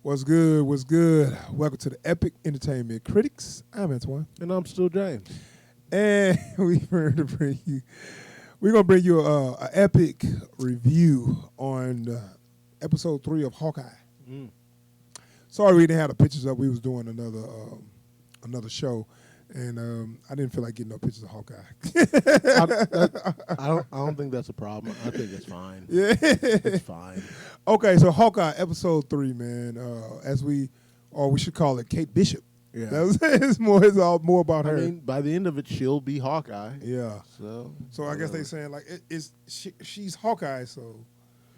What's good? What's good? Welcome to the Epic Entertainment Critics. I'm Antoine, And I'm still James. and we're gonna bring you a epic review on episode 3 of Hawkeye. Sorry we didn't have the pictures up. We was doing another show, and I didn't feel like getting no pictures of Hawkeye. I don't think that's a problem. I think it's fine. Yeah, It's fine. Okay, so Hawkeye episode 3, man. We should call it Kate Bishop. Yeah. It's all more about her. I mean, by the end of it, she'll be Hawkeye. Yeah. So I guess they saying like she's Hawkeye, so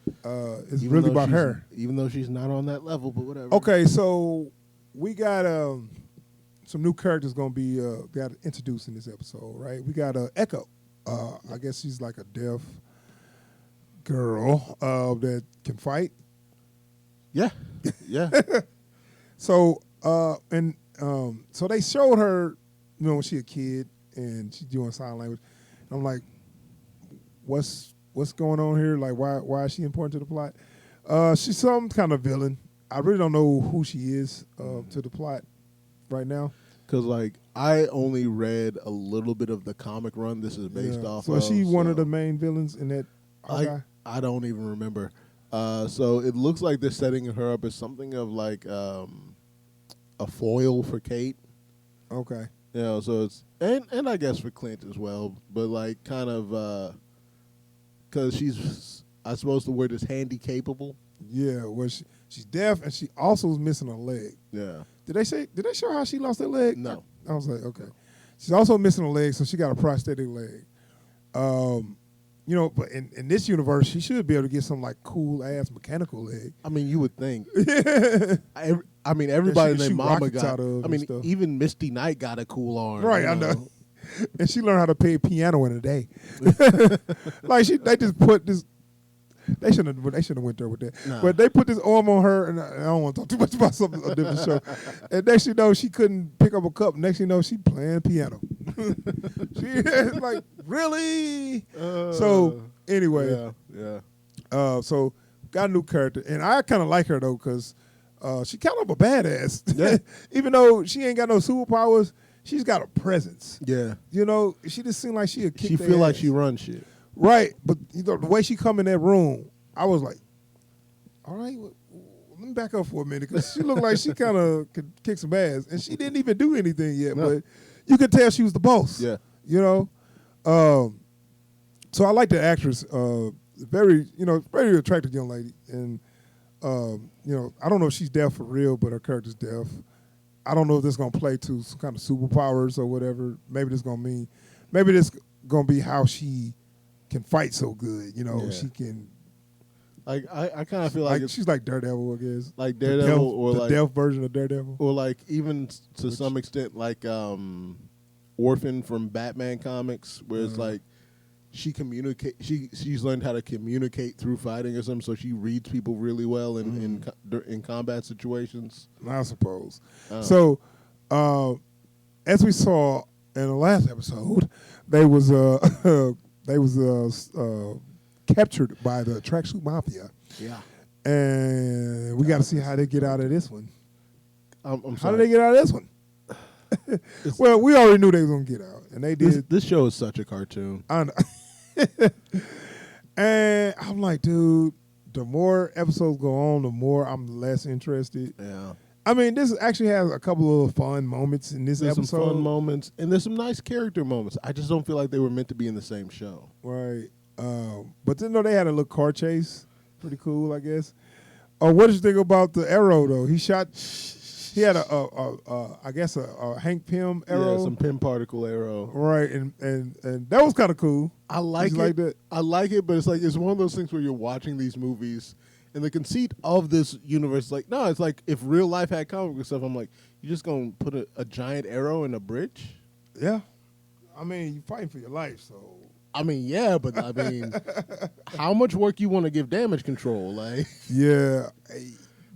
it's even really though about she's- her. Even though she's not on that level, but whatever. Okay, so we got some new characters gonna be got introduced in this episode, right? We got Echo. I guess she's like a deaf girl that can fight. Yeah. Yeah. So so they showed her, when she a kid and she's doing sign language. I'm like, what's going on here? Like, why is she important to the plot? She's some kind of villain. I really don't know who she is to the plot right now. Because, I only read a little bit of the comic run this is based off so of. is she one of the main villains in that? I don't even remember. So it looks like they're setting her up as something of a foil for Kate. Okay. So it's and I guess for Clint as well, but because she's I suppose the word is handy capable. Yeah, well, she's deaf and she also is missing a leg. Yeah. Did they show how she lost that leg? No. I was like, okay. She's also missing a leg, so she got a prosthetic leg. But in this universe, she should be able to get some cool ass mechanical leg. I mean, you would think. Everybody She named shoot Mama rockets got. out of I and mean, stuff. even Misty Knight got a cool arm. Right, I know. And she learned how to play piano in a day. They just put this. They shouldn't have went there with that. Nah. But they put this arm on her, and I don't want to talk too much about a different show. And next you know, she couldn't pick up a cup. Next you know, she playing piano. She like, really? So anyway, yeah. so got a new character, and I kind of like her though because she kind of a badass. Yeah. Even though she ain't got no superpowers, she's got a presence. Yeah. She just seemed like she a kick. She feel like she runs shit. Right, but the way she come in that room, I was like, all right, let me back up for a minute because she looked like she kind of could kick some ass, and she didn't even do anything yet, No. but you could tell she was the boss. Yeah. So I like the actress, very attractive young lady, and I don't know if she's deaf for real, but her character's deaf. I don't know if this is gonna play to some kind of superpowers or whatever. Maybe this gonna be how she can fight so good. Yeah. She can. I kind of feel like it's she's like Daredevil, I guess. like Daredevil the deaf version of Daredevil. or even to some extent Orphan from Batman comics, where it's she's learned how to communicate through fighting or something, so she reads people really well in combat situations. I suppose. So, as we saw in the last episode, they was captured by the tracksuit mafia, Yeah. and we got to see how they get out of this one. I'm How sorry. did they get out of this one? Well, we already knew they was gonna get out, and they did. This show is such a cartoon. I know. And I'm like, dude, the more episodes go on, the more I'm less interested. Yeah. I mean, this actually has a couple of fun moments in this There's episode. some fun moments, and there's some nice character moments. I just don't feel like they were meant to be in the same show. Right. But then, they had a little car chase. Pretty cool, I guess. What did you think about the arrow, though? He had I guess a Hank Pym arrow. Yeah, some Pym particle arrow. Right, and that was kind of cool. I like Did it. you like that? I like it, but it's one of those things where you're watching these movies, and the conceit of this universe is it's like if real life had comic book stuff, I'm like, you just gonna put a giant arrow in a bridge? Yeah. I mean, you're fighting for your life, so. I mean, yeah, but how much work you want to give damage control? Yeah.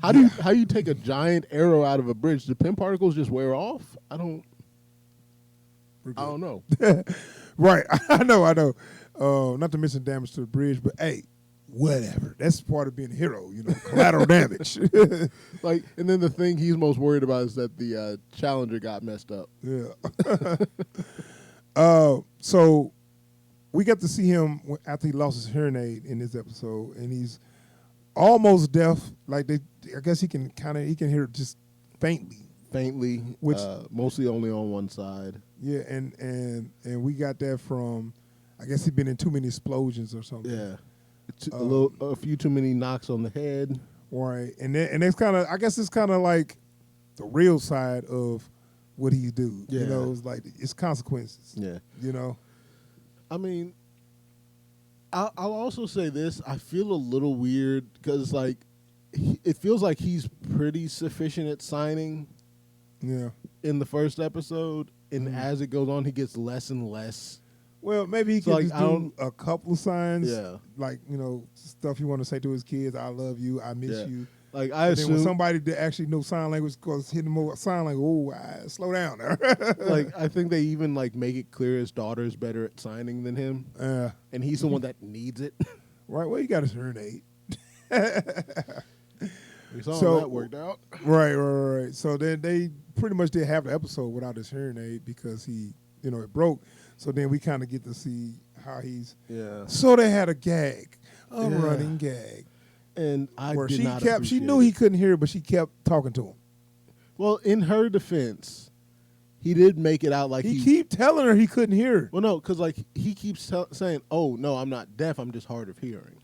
How you take a giant arrow out of a bridge? Do Pym particles just wear off? I don't know. Right. I know. Not to mention damage to the bridge, but hey, whatever. That's part of being a hero, collateral damage. Like, and then the thing he's most worried about is that the Challenger got messed up. Yeah. So we got to see him after he lost his hearing aid in this episode, and he's almost deaf. Like I guess he can hear just faintly. Faintly, Which mostly only on one side. Yeah, and we got that from, I guess he'd been in too many explosions or something. Yeah, a few too many knocks on the head. Right, and it's kind of, I guess it's kind of like the real side of what he do. Yeah. It's like it's consequences. Yeah. I mean, I'll also say this. I feel a little weird because, like, it feels like he's pretty sufficient at signing. Yeah. In the first episode, and as it goes on, he gets less and less. Well, maybe he can just do a couple of signs. Yeah. Like, stuff you want to say to his kids. I love you. I miss you. Like, I assume. Then when somebody that actually knows sign language goes hitting him with sign language, slow down there. Like, I think they even, like, make it clear his daughter's better at signing than him. And he's the one that needs it. Right. Well, he got his hearing aid. We saw that worked out. Right. So then they pretty much did half the episode without his hearing aid because he, it broke. So then we kind of get to see how he's. Yeah. So they had a gag, running gag. And where she knew he couldn't hear, but she kept talking to him. Well, in her defense, he did make it out like he keep telling her he couldn't hear. Well, no, because like he keeps saying, "Oh no, I'm not deaf. I'm just hard of hearing."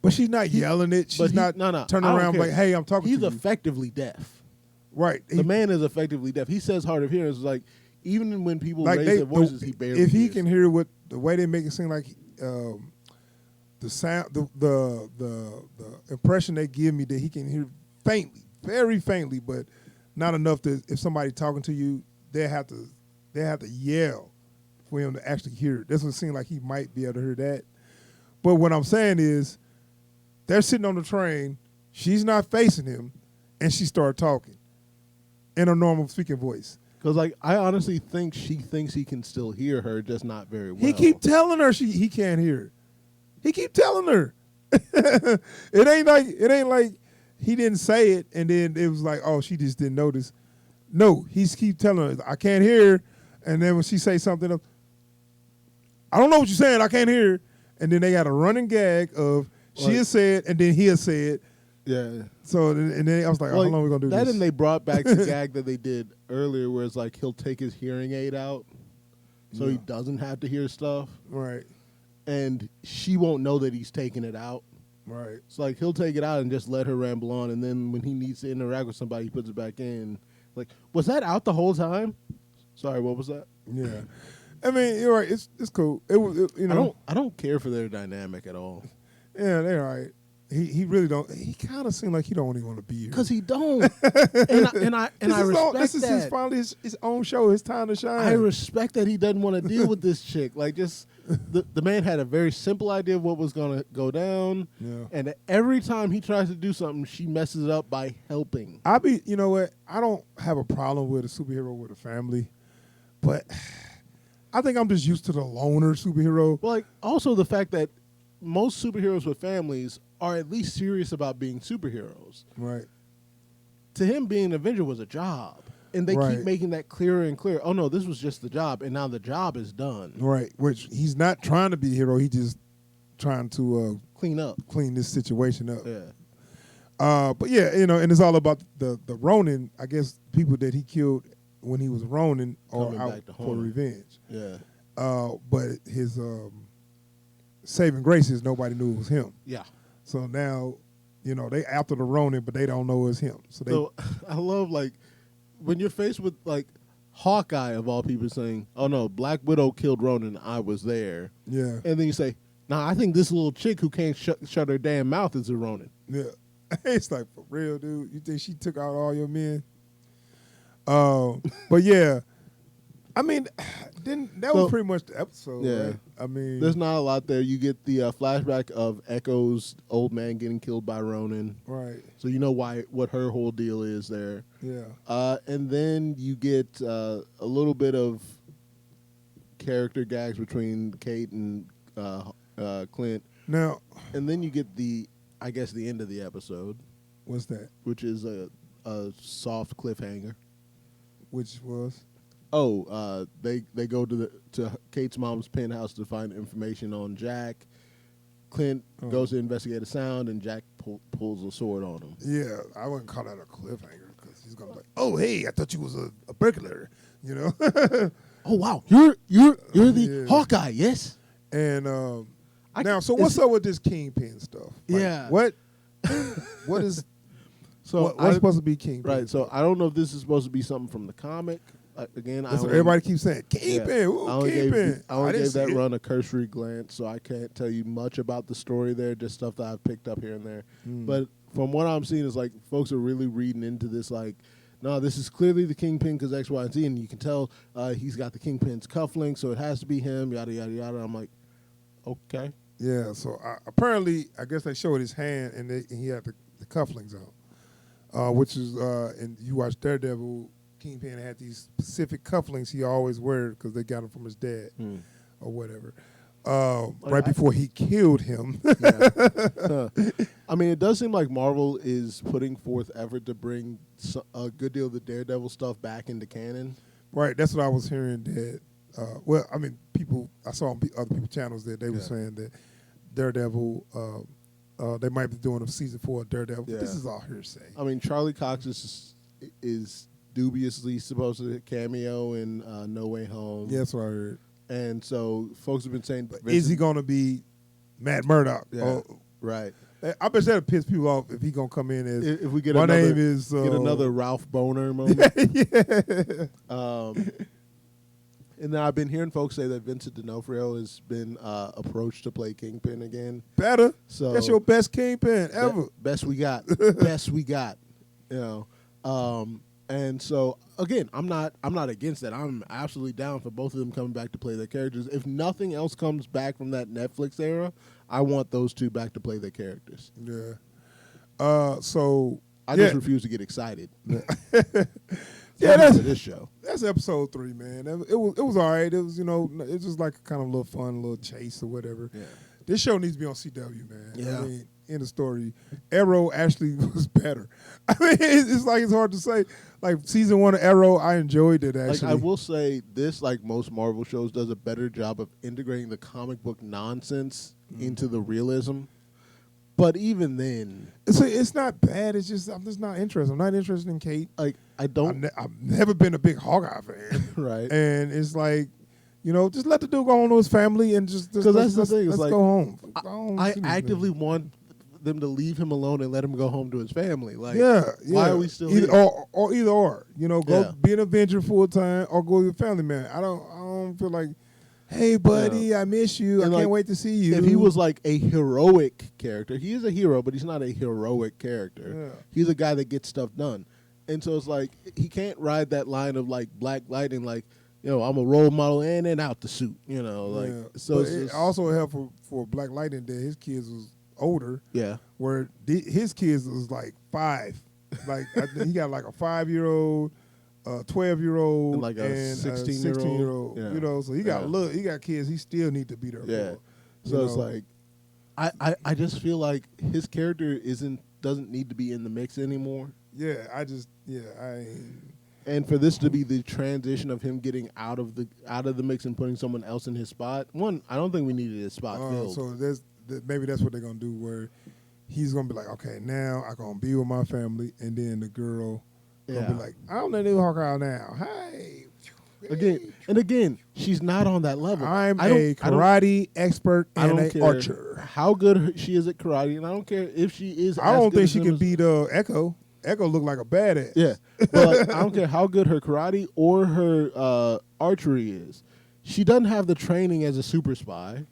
But she's not yelling it. She's not turning around like, "Hey, I'm talking to you." He's effectively deaf. Right. The man is effectively deaf. He says hard of hearing. It's like even when people raise their voices, he barely. If he hears. can hear the way they make it seem like. The sound, the impression they give me that he can hear faintly, very faintly, but not enough that if somebody talking to you, they have to yell for him to actually hear it. That's what it seems like he might be able to hear that. But what I'm saying is, they're sitting on the train, she's not facing him, and she started talking in a normal speaking voice. Because like I honestly think she thinks he can still hear her, just not very well. He keep telling her he can't hear her. He keep telling her. It ain't like he didn't say it and then it was like, oh, she just didn't notice. No, he's keep telling her, I can't hear. And then when she say something else, I don't know what you're saying, I can't hear. And then they got a running gag of she'll say it and then he'll say it. Yeah. So and then I was like, how long are we gonna do that? this? And they brought back the gag that they did earlier, where it's like he'll take his hearing aid out, so he doesn't have to hear stuff. Right. And she won't know that he's taking it out. Right. It's like he'll take it out and just let her ramble on, and then when he needs to interact with somebody, he puts it back in. Like, was that out the whole time? Sorry, what was that? Yeah. I mean, you're right. It's cool. It was I don't care for their dynamic at all. Yeah, they're right. He really don't. He kind of seemed like he don't even want to be here. Because he don't. and I respect this is that. Finally his own show. His time to shine. I respect that he doesn't want to deal with this chick. Like, just the man had a very simple idea of what was going to go down. Yeah. And every time he tries to do something, she messes it up by helping. You know what? I don't have a problem with a superhero with a family, but I think I'm just used to the loner superhero. Well, like, also the fact that most superheroes with families are at least serious about being superheroes. Right. To him, being an Avenger was a job. And they keep making that clearer and clearer. Oh, no, this was just the job, and now the job is done. Right, which he's not trying to be a hero. He's just trying to clean this situation up. Yeah. But yeah, and it's all about the Ronin. I guess people that he killed when he was Ronin are out for revenge. Yeah. But his saving grace is nobody knew it was him. Yeah. So now, they after the Ronin, but they don't know it's him. So I love, like, when you're faced with, like, Hawkeye, of all people, saying, oh, no, Black Widow killed Ronin, I was there. Yeah. And then you say, nah, I think this little chick who can't shut her damn mouth is a Ronin. Yeah. It's like, for real, dude? You think she took out all your men? But, yeah. I mean, that was pretty much the episode, yeah. Right? I mean, there's not a lot there. You get the flashback of Echo's old man getting killed by Ronin. Right. So you know what her whole deal is there. Yeah. And then you get a little bit of character gags between Kate and Clint. Now, And then you get I guess the end of the episode, what's that? which is a soft cliffhanger. Which was? Oh, they go to Kate's mom's penthouse to find information on Jack. Clint goes to investigate a sound, and Jack pulls a sword on him. Yeah, I wouldn't call that a cliffhanger because he's gonna be like, "Oh, hey, I thought you was a burglar," you know. Oh wow, you're the Yeah. Hawkeye, yes. And now, so what's up with this Kingpin stuff? Like, Yeah. what is So what's supposed to be Kingpin? right. So I don't know if this is supposed to be something from the comic. Again, That's what everybody keeps saying. Kingpin, Yeah. ooh, I only Kingpin. gave see that it. run a cursory glance, so I can't tell you much about the story there. Just stuff that I've picked up here and there. But from what I'm seeing, is like folks are really reading into this. Like, no, this is clearly the Kingpin because X, Y, and Z, and you can tell he's got the Kingpin's cufflink, so it has to be him. Yada yada yada. I'm like, okay. Yeah, so apparently, I guess they showed his hand and he had the cufflinks on, which is, and you watch Daredevil, Kingpin had these specific cufflinks he always wear because they got them from his dad or whatever. Right before he killed him. I mean, it does seem like Marvel is putting forth effort to bring a good deal of the Daredevil stuff back into canon. Right, that's what I was hearing. That well, I mean, I saw on other people's channels that they were saying that Daredevil, they might be doing a season 4 of Daredevil. Yeah. But this is all hearsay. I mean, Charlie Cox is dubiously supposed to cameo in No Way Home. Yeah, that's what I heard. And so folks have been saying, Is he going to be Matt Murdock? Yeah, right. I bet that'll piss people off if he gonna come in as If we get my another, name is get another Ralph Boner moment. yeah. And then I've been hearing folks say that Vincent D'Onofrio has been approached to play Kingpin again. Better. So That's your best Kingpin ever. Best we got. Best we got. You know. And so again, I'm not against that. I'm absolutely down for both of them coming back to play their characters. If nothing else comes back from that Netflix era, I want those two back to play their characters. Yeah. So I just refuse to get excited. Yeah, that's this show. That's episode 3, man. It was all right. It was it's just like a kind of little fun, little chase or whatever. Yeah. This show needs to be on CW, man. Yeah. I mean, in the story, Arrow actually was better. I mean, it's like it's hard to say. Like season 1 of Arrow, I enjoyed it actually. Like I will say this, like most Marvel shows, does a better job of integrating the comic book nonsense into the realism. But even then, it's not bad. It's just I'm just not interested. I'm not interested in Kate. like I don't I've never been a big Hawkeye fan, right. and it's like, just let the dude go home to his family and just Because that's the thing. Let's It's like go home. I actively want them to leave him alone and let him go home to his family. Like, yeah. why are we still either here? or either or? Go Yeah. be an Avenger full time or go with your family, man. I don't feel like, hey buddy, I miss you. And I can't like, wait to see you. If he was like a heroic character, he is a hero, but he's not a heroic character. Yeah. He's a guy that gets stuff done. And so it's like he can't ride that line of like Black Lightning, like, I'm a role model in and out the suit, like yeah. so But it's it just, also helped for Black Lightning that his kids was older. yeah. Where his kids was like 5. Like I think he got like a 5-year-old, 12-year-old, And like a 16-year-old. Yeah. So he got kids he still need to be there Yeah. for. So it's like I just feel like his character doesn't need to be in the mix anymore. Yeah, I And for this to be the transition of him getting out of the mix and putting someone else in his spot, I don't think we needed his spot filled. So maybe that's what they're gonna do, where he's gonna be like, okay, now I'm gonna be with my family, and then the girl gonna be like, I'm the new Hawkeye now. Hey. Again, she's not on that level. I'm a karate expert and an archer. How good she is at karate, and I don't care if she is. I don't think she can beat Echo. Echo look like a badass. Yeah, but I don't care how good her karate or her archery is. She doesn't have the training as a super spy.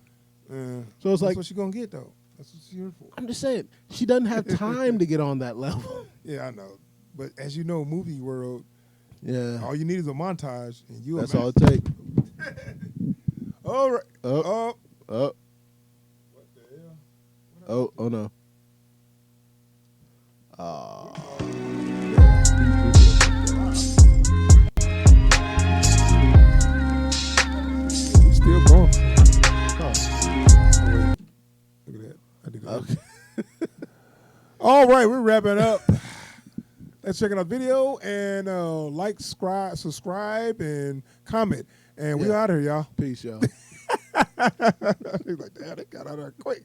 So it's that's what she's gonna get though. That's what she's here for. I'm just saying, she doesn't have time to get on that level. Yeah, I know. But as you know, movie world, Yeah, all you need is a montage, and that's all it takes. All right. Oh. What the hell? Oh no. We still going. Oh. Look at that. All right, we're wrapping up. Let's check out our video and like, subscribe, and comment. And we out here, y'all. Peace, y'all. He's like, damn, they got out of there quick.